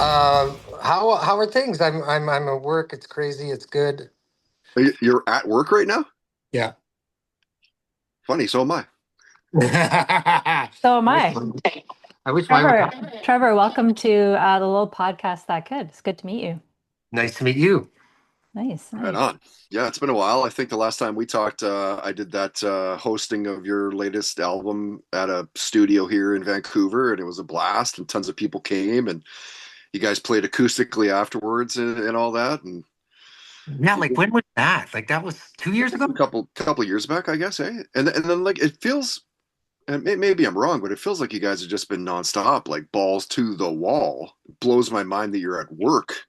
How are things? I'm at work. It's crazy. It's good. You're at work right now? Yeah. Funny, so am I. I So am wish I. mine, I wish mine would Trevor, happen. Trevor, welcome to the little podcast that could. It's good to meet you. Nice to meet you. Nice, Right nice. on. Yeah, it's been a while. I think the last time we talked, I did that hosting of your latest album at a studio here in Vancouver, and it was a blast, and tons of people came, and you guys played acoustically afterwards and all that. And Yeah, like when was that? Like that was 2 years ago? a couple years back, I guess, eh? And then like it feels, and maybe I'm wrong, but it feels like you guys have just been nonstop, like balls to the wall. It blows my mind that you're at work.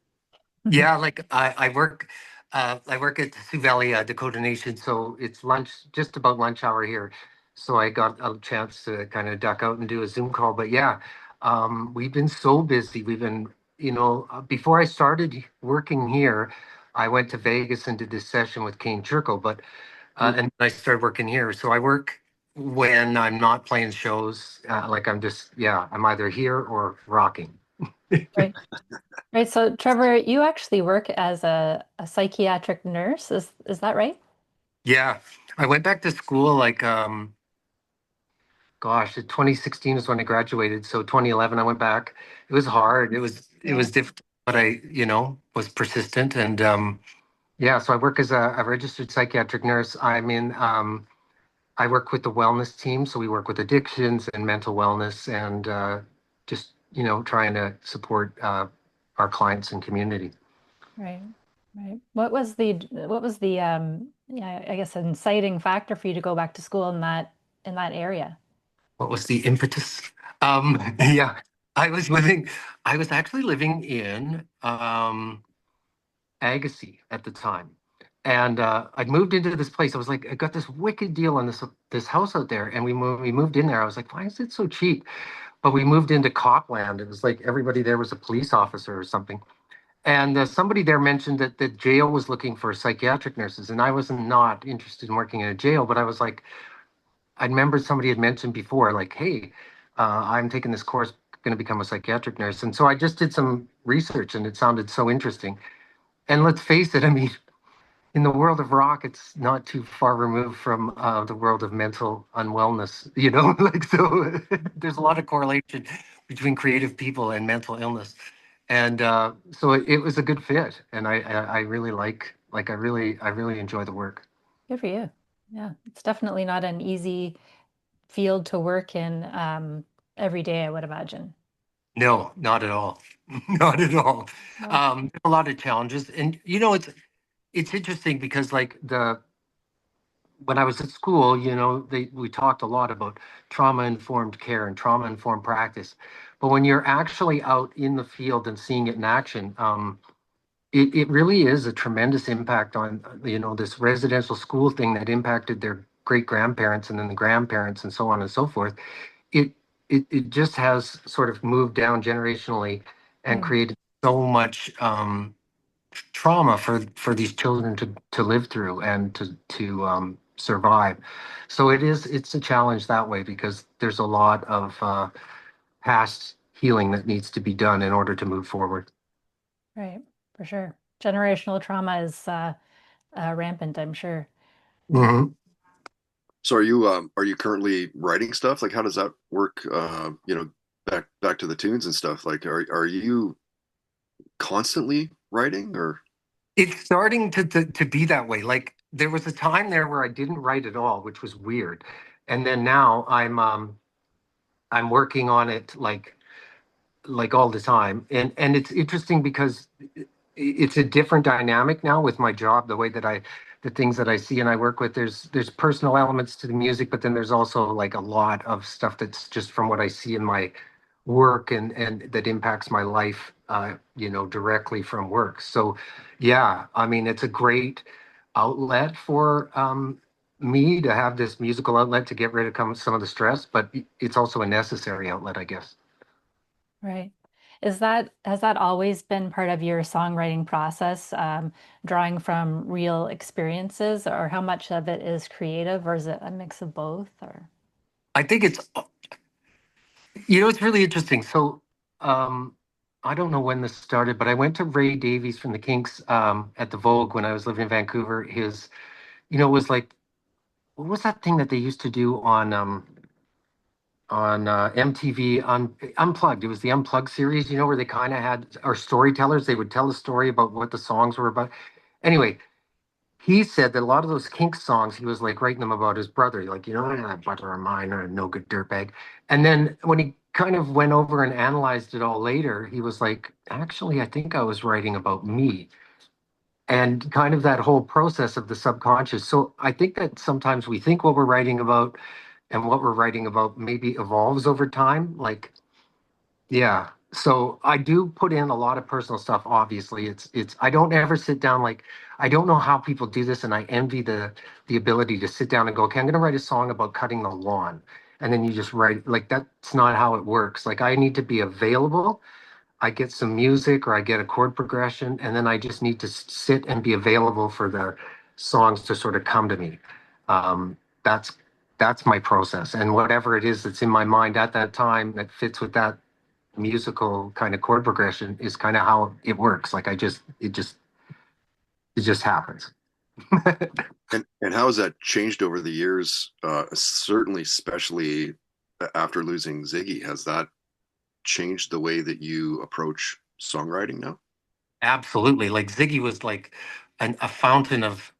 Yeah, like I work at the Sioux Valley Dakota Nation, so it's lunch, just about lunch hour here. So I got a chance to kind of duck out and do a Zoom call. But yeah, we've been so busy. We've been, before I started working here, I went to Vegas and did this session with Kane Churko, but and I started working here. So I work when I'm not playing shows. Like I'm just, yeah, I'm either here or rocking. Right. Right. So Trevor, you actually work as a psychiatric nurse. Is that right? Yeah, I went back to school like gosh, 2016 is when I graduated. So 2011 I went back. It was hard. It was Yeah. difficult, but I, was persistent and yeah, so I work as a registered psychiatric nurse. I work with the wellness team, so we work with addictions and mental wellness and just, trying to support our clients and community. Right. Right. What was the yeah, I guess inciting factor for you to go back to school in that area? What was the impetus? Yeah, I was living, I was actually living in Agassiz at the time. And I'd moved into this place. I was like, I got this wicked deal on this house out there. And we moved in there. I was like, why is it so cheap? But we moved into Copland. It was like everybody there was a police officer or something. And somebody there mentioned that the jail was looking for psychiatric nurses. And I was not interested in working in a jail, but I was like, I remember somebody had mentioned before, like, hey, I'm taking this course, going to become a psychiatric nurse. And so I just did some research and it sounded so interesting. And let's face it, I mean, in the world of rock, it's not too far removed from the world of mental unwellness, like so there's a lot of correlation between creative people and mental illness. And so it was a good fit. And I really I really enjoy the work. Good for you. Yeah. It's definitely not an easy field to work in every day, I would imagine. No, not at all. Not at all. No. A lot of challenges. And it's interesting because like the when I was at school, we talked a lot about trauma informed care and trauma informed practice. But when you're actually out in the field and seeing it in action, it really is a tremendous impact on, this residential school thing that impacted their great grandparents and then the grandparents and so on and so forth. It, it just has sort of moved down generationally and Mm, created so much trauma for these children to live through and to survive. So it's a challenge that way because there's a lot of past healing that needs to be done in order to move forward. right. For sure. Generational trauma is rampant, I'm sure. Hmm. So are you currently writing stuff? Like how does that work? Back to the tunes and stuff. Like are you constantly writing or It's starting to be that way. Like there was a time there where I didn't write at all, which was weird, and then now I'm working on it like all the time, and it's interesting because it's a different dynamic now with my job, the way that the things that I see and I work with. There's personal elements to the music, but then there's also like a lot of stuff that's just from what I see in my work and that impacts my life, directly from work. So, yeah, I mean, it's a great outlet for me to have this musical outlet to get rid of some of the stress, but it's also a necessary outlet, I guess. Right. Has that always been part of your songwriting process, drawing from real experiences, or how much of it is creative, or is it a mix of both, or? I think it's really interesting. So, um, I don't know when this started, but I went to Ray Davies from the Kinks at the Vogue when I was living in Vancouver. His, it was like, what was that thing that they used to do on MTV Unplugged? It was the Unplugged series, where they kind of had, or storytellers. They would tell a story about what the songs were about. Anyway, he said that a lot of those Kinks songs, he was like writing them about his brother, like, that brother of mine, or a no good dirtbag. And then when he kind of went over and analyzed it all later, he was like, actually, I think I was writing about me. And kind of that whole process of the subconscious. So I think that sometimes we think what we're writing about and what we're writing about maybe evolves over time. Like, yeah. So I do put in a lot of personal stuff. Obviously, it's I don't ever sit down, like, I don't know how people do this, and I envy the ability to sit down and go, okay, I'm gonna write a song about cutting the lawn. And then you just write, like, that's not how it works. Like, I need to be available. I get some music or I get a chord progression, and then I just need to sit and be available for the songs to sort of come to me. Um, that's that's my process, and whatever it is that's in my mind at that time that fits with that musical kind of chord progression is kind of how it works. Like, it just happens. And how has that changed over the years? Certainly, especially after losing Ziggy, has that changed the way that you approach songwriting now? Absolutely. Like, Ziggy was like a fountain of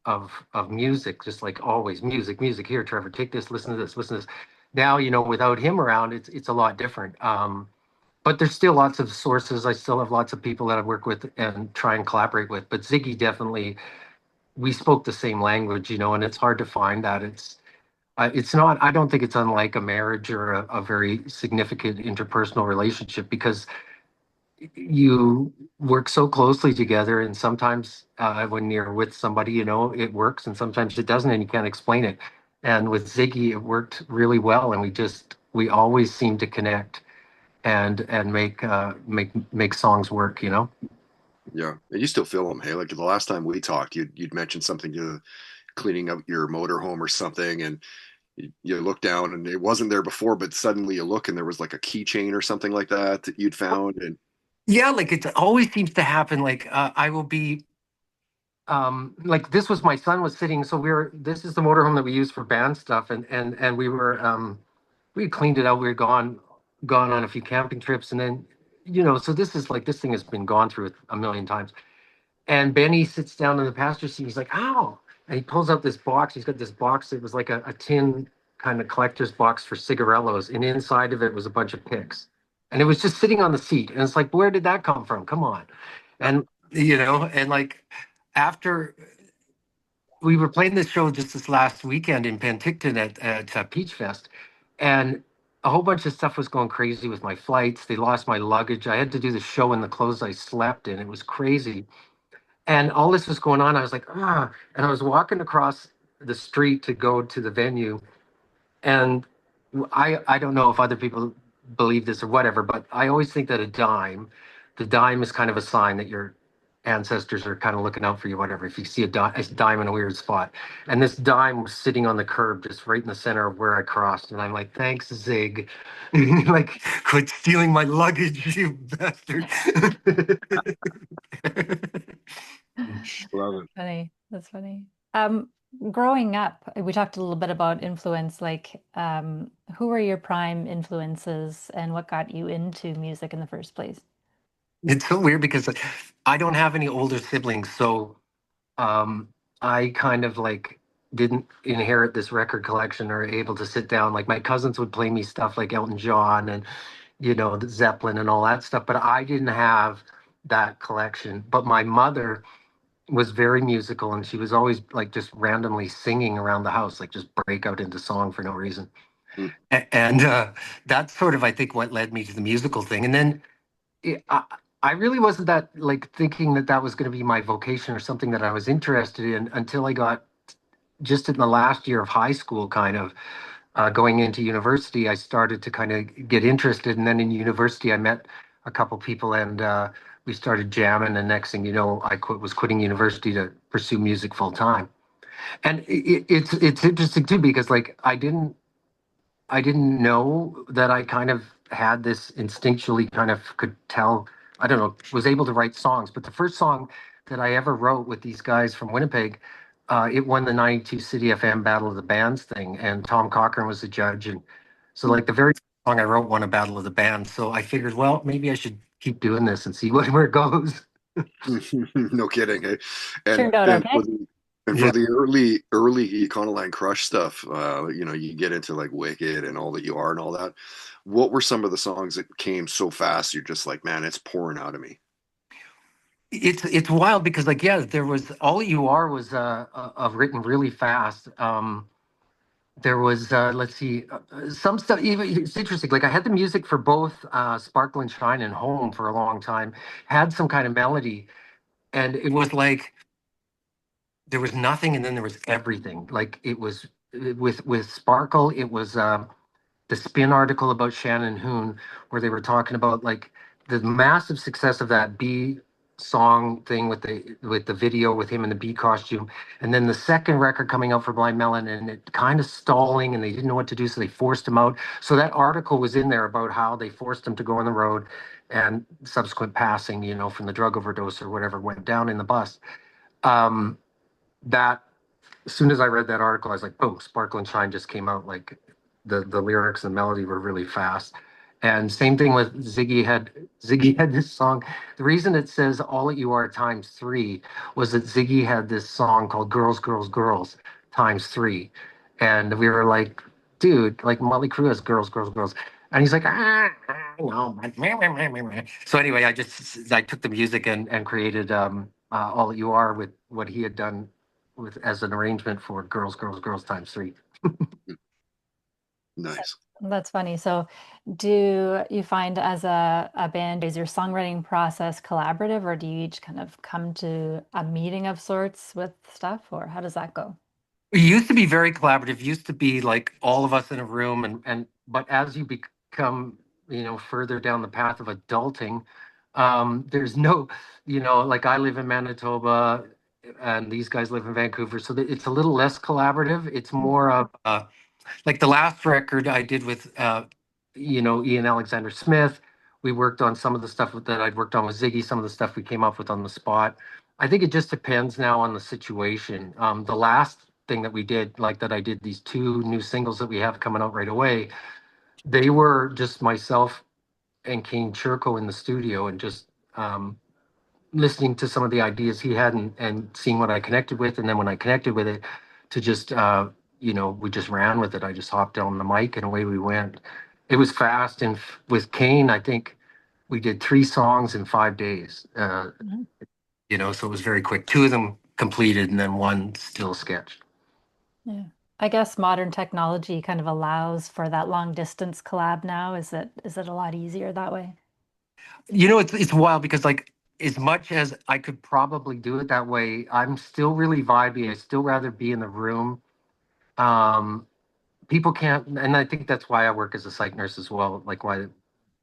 music, just like always. Music, music. Here, Trevor, take this, listen to this, listen to this. Now, without him around, it's a lot different. But there's still lots of sources. I still have lots of people that I work with and try and collaborate with. But Ziggy definitely, we spoke the same language, and it's hard to find that. It's not. I don't think it's unlike a marriage or a very significant interpersonal relationship, because you work so closely together, and sometimes when you're with somebody, it works, and sometimes it doesn't, and you can't explain it. And with Ziggy, it worked really well, and we always seem to connect and make songs work. Yeah, and you still feel them. Hey, like the last time we talked, you'd mentioned something to cleaning up your motorhome or something, and you look down and it wasn't there before, but suddenly you look and there was like a keychain or something like that that you'd found, and Yeah, like, it always seems to happen. Like, I will be like, this was my son was sitting, so this is the motorhome that we use for band stuff, and we had cleaned it out. We were gone on a few camping trips, and then, so this thing has been gone through a million times. And Benny sits down in the passenger seat. He's like, "Ow!" And he pulls out this box. He's got this box. It was like a tin kind of collector's box for cigarellos, and inside of it was a bunch of picks. And it was just sitting on the seat. And it's like, where did that come from? Come on. And and like, after we were playing this show just this last weekend in Penticton at Peach Fest, and a whole bunch of stuff was going crazy with my flights. They lost my luggage. I had to do the show in the clothes I slept in. It was crazy. And all this was going on. I was like, ah. And I was walking across the street to go to the venue. And I don't know if other people believe this or whatever, but I always think that the dime is kind of a sign that your ancestors are kind of looking out for you, whatever. If you see a dime in a weird spot. And this dime was sitting on the curb, just right in the center of where I crossed. And I'm like, thanks, Zig. Like, quit stealing my luggage, you bastard. love it. Funny. That's funny. Growing up, we talked a little bit about influence, like who were your prime influences and what got you into music in the first place? It's so weird because I don't have any older siblings, so um, I kind of like didn't inherit this record collection or able to sit down. Like, my cousins would play me stuff like Elton John and the Zeppelin and all that stuff, but I didn't have that collection. But my mother was very musical, and she was always like just randomly singing around the house, like just break out into song for no reason. Mm. And that's sort of, I think, what led me to the musical thing. And then it, I really wasn't that, like, thinking that that was going to be my vocation or something that I was interested in until I got just in the last year of high school, kind of going into university. I started to kind of get interested, and then in university, I met a couple people, and we started jamming. And next thing you know, was quitting university to pursue music full time. And it's interesting too, because like I didn't know that I kind of had this instinctually, kind of could tell I don't know, was able to write songs. But the first song that I ever wrote with these guys from Winnipeg, it won the 92 City FM Battle of the Bands thing, and Tom Cochran was the judge. And so, like, the very first song I wrote won a Battle of the Bands. So I figured, well, maybe I should keep doing this and see where it goes. No kidding. Eh? Turned out And okay. for Yeah. the early Econoline Crush stuff, you know, you get into like Wicked and All That You Are and all that. What were some of the songs that came so fast? You're just like, man, it's pouring out of me. It's wild because, like, yeah, there was All You Are was written really fast. There was let's see, some stuff. Even it's interesting. Like, I had the music for both Sparkle and Shine and Home for a long time. Had some kind of melody, and it was like there was nothing, and then there was everything. Like, it was with Sparkle, it was the Spin article about Shannon Hoon, where they were talking about, like, the massive success of that bee song thing with the video with him in the bee costume, and then the second record coming out for Blind Melon, and it kind of stalling, and they didn't know what to do, so they forced him out. So that article was in there about how they forced him to go on the road, and subsequent passing, from the drug overdose or whatever went down in the bus. Um, that As soon as I read that article, I was like, boom, Sparkle and Shine just came out. Like, the lyrics and melody were really fast. And same thing with Ziggy had this song. The reason it says All That You Are times three was that Ziggy had this song called Girls, Girls, Girls times three. And we were like, dude, like, Motley Crue has Girls, Girls, Girls. And he's like, no. So anyway, I took the music and created All That You Are with what he had done with as an arrangement for Girls, Girls, Girls times three. Nice. That's funny. So, do you find as a band, is your songwriting process collaborative, or do you each kind of come to a meeting of sorts with stuff, or how does that go? It used to be very collaborative. Used to be like all of us in a room, and but as you become, further down the path of adulting, there's no, like, I live in Manitoba, and these guys live in Vancouver, so it's a little less collaborative. It's more of like the last record I did with Ian Alexander Smith. We worked on some of the stuff that I'd worked on with Ziggy, some of the stuff we came up with on the spot. I think it just depends now on the situation. The last thing that we did, like, that I did, these two new singles that we have coming out right away, they were just myself and Kane Churko in the studio, and just listening to some of the ideas he had, and seeing what I connected with. And then when I connected with it, to just, we just ran with it. I just hopped on the mic and away we went. It was fast. And with Kane, I think we did 3 songs in 5 days, Mhm. so it was very quick. 2 of them completed, and then one still sketched. Yeah. I guess modern technology kind of allows for that long distance collab now. Is it a lot easier that way? It's wild because, like, as much as I could probably do it that way, I'm still really vibey. I still rather be in the room. Um, People can't, and I think that's why I work as a psych nurse as well. Like, why?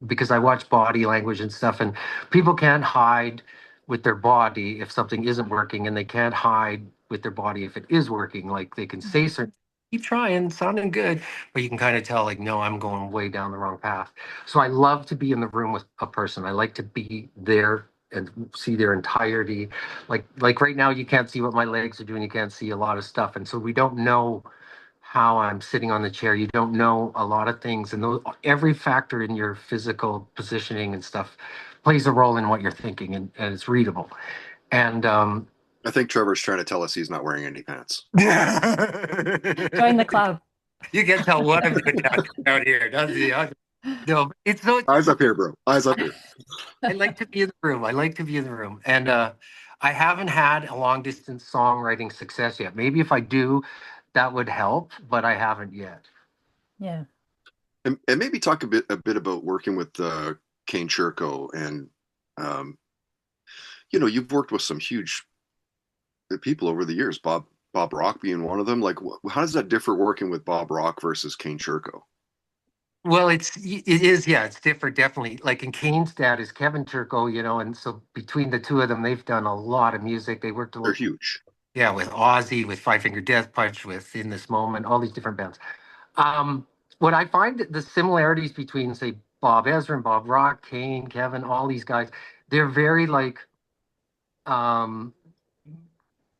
Because I watch body language and stuff, and people can't hide with their body if something isn't working, and they can't hide with their body if it is working. Like, they can say certain, keep trying, sounding good, but you can kind of tell, like, no, I'm going way down the wrong path. So I love to be in the room with a person. I like to be there and see their entirety. Like right now, you can't see what my legs are doing. You can't see a lot of stuff, and so we don't know how I'm sitting on the chair. You don't know a lot of things, and every factor in your physical positioning and stuff plays a role in what you're thinking, and it's readable. And I think Trevor's trying to tell us he's not wearing any pants. you Join the club. can tell what I'm doing out here, doesn't he? No, it's so. Eyes up here, bro. Eyes up here. I like to be in the room. I like to be in the room, and I haven't had a long distance songwriting success yet. Maybe if I do, that would help, but I haven't yet. Yeah. And maybe talk a bit about working with Kane Churko, and um, you've worked with some huge people over the years. Bob Rock being one of them. Like, how does that differ working with Bob Rock versus Kane Churko? Well, it is, yeah, it's different, definitely. Like, in Kane's dad is Kevin Turco, and so between the two of them, they've done a lot of music. They worked a They're lot, huge. yeah, with Ozzy, with Five Finger Death Punch, with In This Moment, all these different bands. What I find the similarities between, say, Bob Ezrin, Bob Rock, Kane, Kevin, all these guys, they're very like um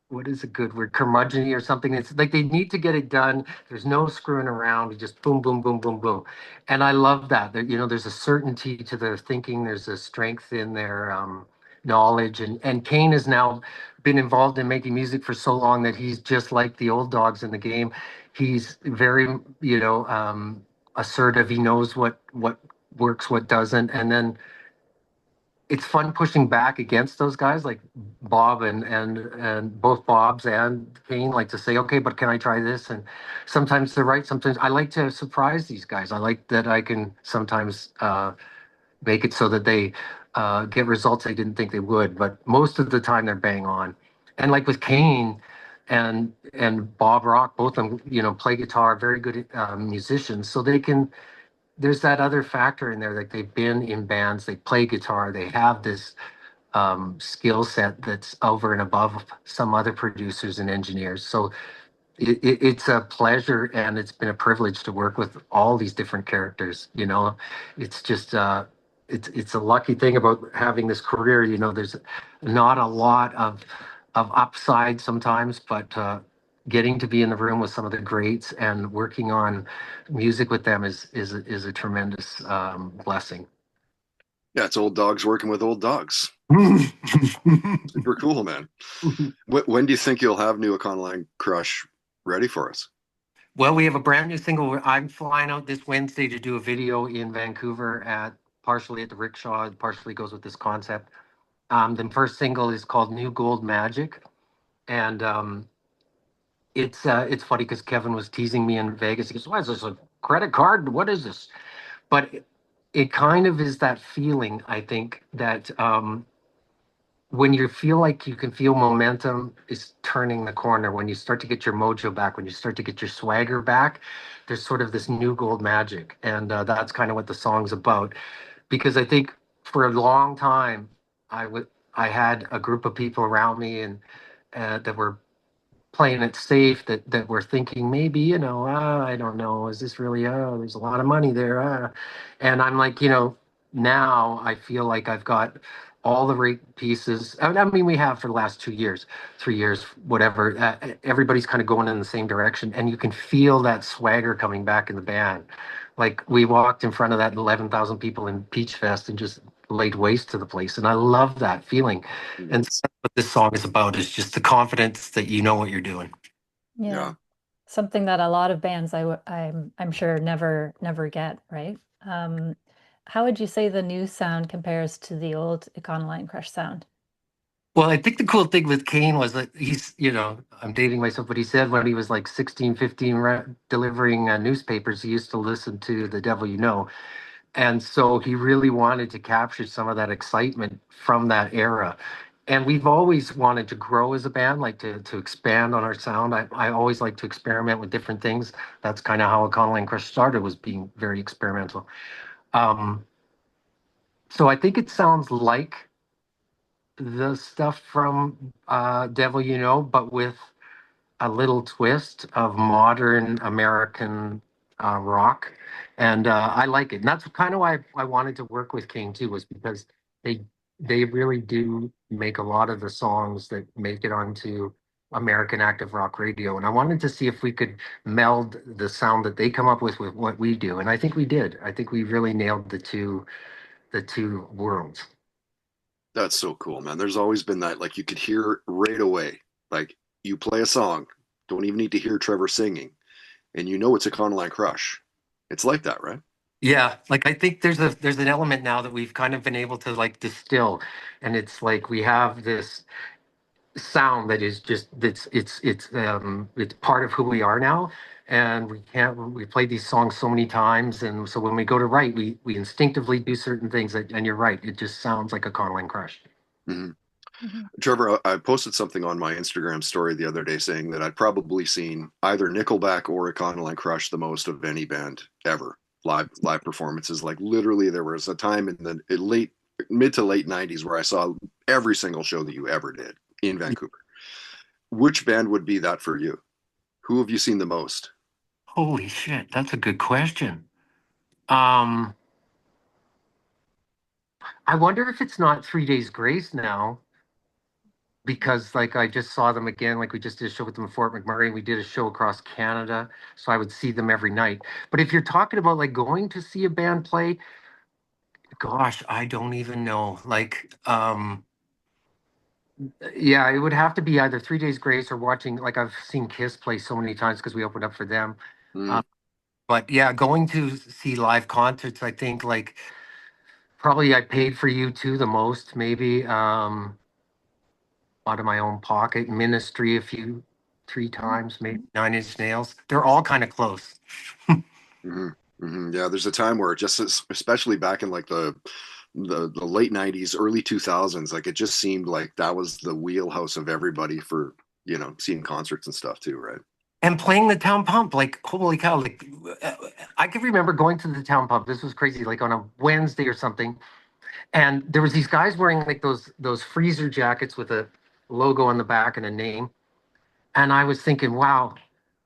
what is a good word, curmudgeon or something. It's like they need to get it done. There's no screwing around. It's just boom, boom, boom, boom, boom. And I love that. You know, there's a certainty to their thinking. There's a strength in their knowledge. And Kane has now been involved in making music for so long that he's just like the old dogs in the game. He's very, assertive. He knows what works, what doesn't, and then it's fun pushing back against those guys like Bob and both Bob's and Kane like to say, okay, but can I try this? And sometimes they're right. Sometimes I like to surprise these guys. I like that I can sometimes make it so that they get results they didn't think they would. But most of the time they're bang on. And like with Kane and Bob Rock, both of them, play guitar, very good musicians. So they can there's that other factor in there. Like they've been in bands, they play guitar, they have this skill set that's over and above some other producers and engineers. So it's a pleasure and it's been a privilege to work with all these different characters. It's just it's a lucky thing about having this career. There's not a lot of upside sometimes, but getting to be in the room with some of the greats and working on music with them is a tremendous blessing. Yeah, it's old dogs working with old dogs. Super cool, man. When do you think you'll have new Econoline Crush ready for us? Well, we have a brand new single. I'm flying out this Wednesday to do a video in Vancouver partially at the Rickshaw, partially goes with this concept. The first single is called New Gold Magic. And it's funny because Kevin was teasing me in Vegas. He goes, "Why is this a credit card? What is this?" But it kind of is that feeling, I think, that when you feel like you can feel momentum is turning the corner, when you start to get your mojo back, when you start to get your swagger back, there's sort of this new gold magic. And that's kind of what the song's about. Because I think for a long time, I had a group of people around me and that were playing it safe, that we're thinking maybe, I don't know, is this really, there's a lot of money there. And I'm like, now I feel like I've got all the right pieces. I mean, we have for the last 2 years, 3 years, whatever. Everybody's kind of going in the same direction. And you can feel that swagger coming back in the band. Like we walked in front of that 11,000 people in Peach Fest and just laid waste to the place. And I love that feeling. And that's what this song is about, is just the confidence that you know what you're doing. Yeah. Something that a lot of bands I'm sure never get, right? How would you say the new sound compares to the old Econoline Crush sound? Well, I think the cool thing with Kane was that I'm dating myself, but he said when he was like 16, 15, delivering newspapers, he used to listen to The Devil You Know. And so he really wanted to capture some of that excitement from that era. And we've always wanted to grow as a band, like to expand on our sound. I always like to experiment with different things. That's kind of how Econoline Crush started, was being very experimental. So I think it sounds like the stuff from Devil You Know, but with a little twist of modern American rock, and I like it. And that's kind of why I wanted to work with King too, was because they they really do make a lot of the songs that make it onto American active rock radio, and I wanted to see if we could meld the sound that they come up with what we do, and I think we did. I think we really nailed the two worlds. That's so cool, man. There's always been that, like, you could hear it right away. Like, you play a song, don't even need to hear Trevor singing, and you know it's a Econoline Crush. It's like that, right? Yeah, like I think there's an element now that we've kind of been able to like distill, and it's like we have this sound that is just it's part of who we are now, and we play these songs so many times, and so when we go to write, we instinctively do certain things and you're right, it just sounds like a Conlang Crush. Mm-hmm. Mm-hmm. Trevor, I posted something on my Instagram story the other day saying that I'd probably seen either Nickelback or Econoline Crush the most of any band ever. Live performances. Like literally, there was a time in the mid to late '90s where I saw every single show that you ever did in Vancouver. Which band would be that for you? Who have you seen the most? Holy shit, that's a good question. Um, I wonder if it's not 3 Days Grace now, because like I just saw them again. Like we just did a show with them in Fort McMurray. We did a show across Canada, so I would see them every night. But if you're talking about like going to see a band play, gosh, I don't even know. Like, yeah, it would have to be either 3 Days Grace or watching. Like I've seen Kiss play so many times because we opened up for them. Mm, Uh, but yeah, going to see live concerts, I think like probably I paid for you too the most, maybe out of my own pocket. Ministry a few, three times, maybe Nine Inch Nails. They're all kind of close. hmm Yeah, there's a time where especially back in like the late '90s, early 2000s, like it just seemed like that was the wheelhouse of everybody for seeing concerts and stuff too, right? And playing the town pump, like holy cow! Like I can remember going to the town pump. This was crazy, like on a Wednesday or something. And there was these guys wearing like those freezer jackets with a logo on the back and a name. And I was thinking, wow,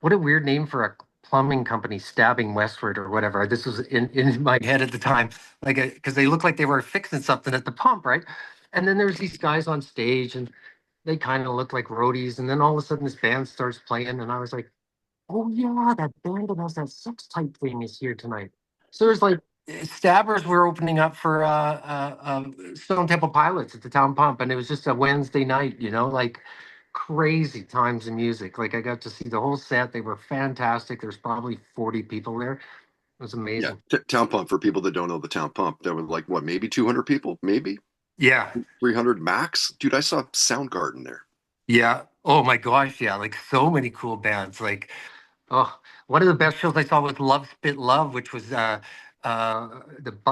what a weird name for a plumbing company, Stabbing Westward or whatever. This was in my head at the time, like because they looked like they were fixing something at the pump, right? And then there's these guys on stage, and they kind of looked like roadies. And then all of a sudden, this band starts playing, and I was like, oh yeah, that band that has that sex type thing is here tonight. So there's like Stabbers were opening up for Stone Temple Pilots at the Town Pump, and it was just a Wednesday night, like crazy times in music. Like I got to see the whole set. They were fantastic. There's probably 40 people there. It was Yeah, amazing. Town Pump, for people that don't know the Town Pump, there were like what, maybe 200 people, maybe Yeah. 300 max. Dude, I saw Soundgarden there. Yeah. Oh my gosh. Yeah. Like so many cool bands. Like, oh, one of the best shows I saw was Love Spit Love, which was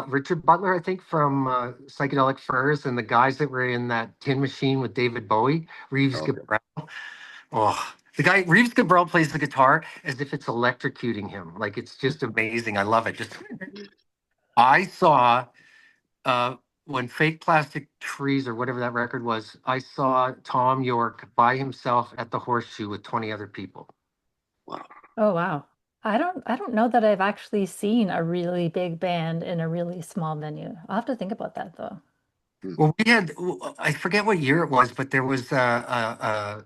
Richard Butler, I think, from Psychedelic Furs, and the guys that were in that Tin Machine with David Bowie, Reeves Okay. Gabrel. Oh, the guy Reeves Gabrel plays the guitar as if it's electrocuting him. Like it's just amazing. I love it. Just I saw uh, when Fake Plastic Trees or whatever that record was. I saw Tom York by himself at the Horseshoe with 20 other people. Wow. Oh wow. I don't know that I've actually seen a really big band in a really small venue. I'll have to think about that though. Hmm. Well, we had, I forget what year it was, but there was a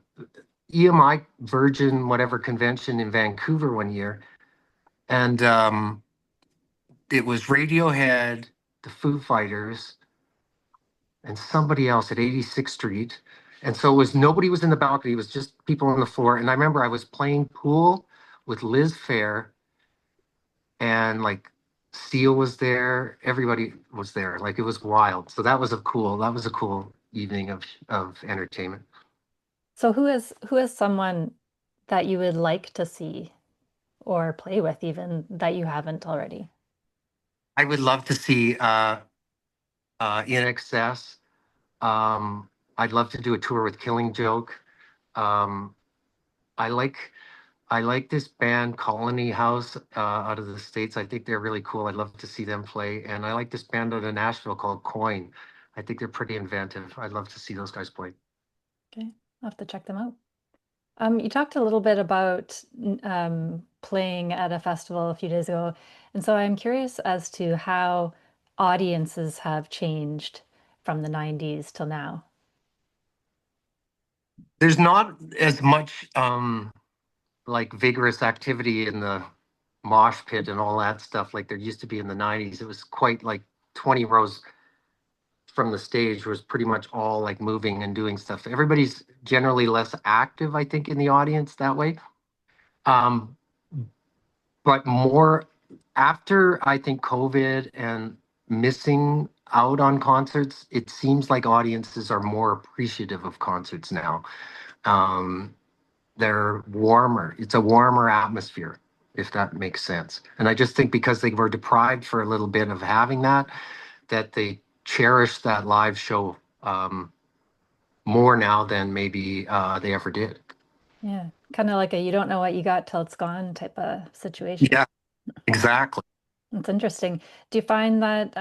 EMI Virgin whatever convention in Vancouver one year, and it was Radiohead, the Foo Fighters, and somebody else at 86th Street. And so it was nobody was in the balcony, it was just people on the floor. And I remember I was playing pool with Liz Fair, and like Seal was there, everybody was there. Like it was wild. So that was a cool evening of entertainment. So who is someone that you would like to see or play with even that you haven't already? I would love to see In Excess. I'd love to do a tour with Killing Joke. Um, I like I like this band Colony House out of the States. I think they're really cool. I'd love to see them play. And I like this band out of Nashville called Coin. I think they're pretty inventive. I'd love to see those guys play. Okay, I'll have to check them out. You talked a little bit about playing at a festival a few days ago, and so I'm curious as to how audiences have changed from the 90s till now. There's not as much like vigorous activity in the mosh pit and all that stuff like there used to be in the 90s. It was quite like 20 rows from the stage was pretty much all like moving and doing stuff. Everybody's generally less active, I think, in the audience that way. Um, but more after I think COVID and missing out on concerts, it seems like audiences are more appreciative of concerts now. Um, they're warmer. It's a warmer atmosphere, if that makes sense. And I just think because they were deprived for a little bit of having that, that they cherish that live show more now than maybe they ever did. Yeah, kind of like a you don't know what you got till it's gone type of situation. Yeah, exactly. It's interesting. Do you find that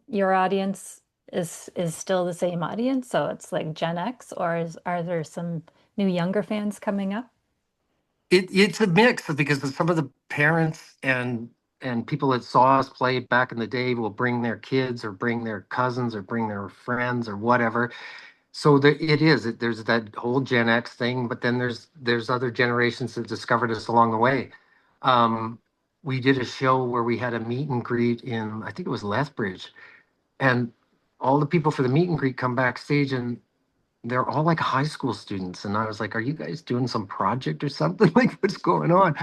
your audience is still the same audience? So it's like Gen X, or are there some new younger fans coming up? It's a mix because of some of the parents and and people that saw us play back in the day will bring their kids or bring their cousins or bring their friends or whatever. So there's that whole Gen X thing, but then there's other generations that discovered us along the way. Um, we did a show where we had a meet and greet in, I think it was Lethbridge, and all the people for the meet and greet come backstage, and they're all like high school students. And I was like, "Are you guys doing some project or something? Like, what's going on?"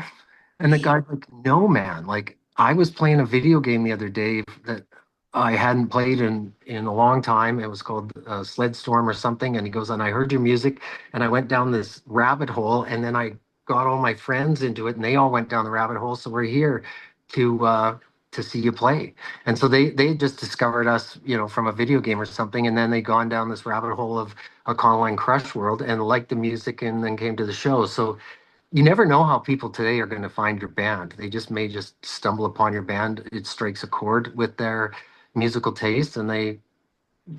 And the guy's like, "No, man. Like, I was playing a video game the other day that I hadn't played in a long time. It was called Sled Storm or something." And he goes, "And I heard your music, and I went down this rabbit hole, and then I got all my friends into it, and they all went down the rabbit hole. So we're here to see you play." And so they just discovered us, from a video game or something, and then they gone down this rabbit hole of Econoline Crush world and liked the music, and then came to the show. So you never know how people today are going to find your band. They may just stumble upon your band. It strikes a chord with their musical taste, and they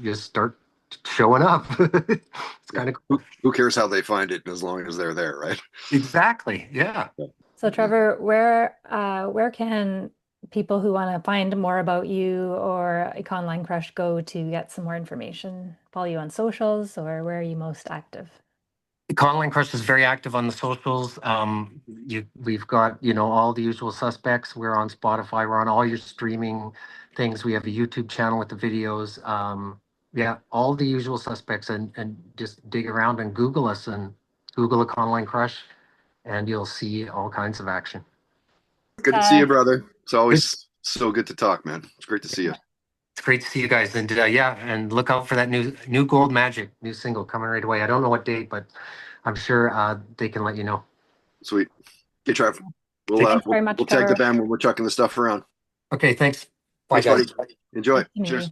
just start showing up. It's kind of cool. Who cares how they find it as long as they're there, right? Exactly. Yeah. So Trevor, where can people who want to find more about you or Econoline Crush go to get some more information? Follow you on socials, or where are you most active? Econoline Crush is very active on the socials. We've got, all the usual suspects. We're on Spotify. We're on all your streaming things. We have a YouTube channel with the videos. Yeah, all the usual suspects, and just dig around and Google us and Google Econoline Crush, and you'll see all kinds of action. Good to see you, brother. It's always so good to talk, man. It's great to see you. It's great to see you guys. And yeah, and look out for that new Gold Magic, new single coming right away. I don't know what date, but I'm sure they can let you know. Sweet. Okay, Trev. Thanks very much, We'll tag the band when we're chucking the stuff around. Okay, thanks. Bye, Thanks, guys. buddy. Enjoy. Cheers.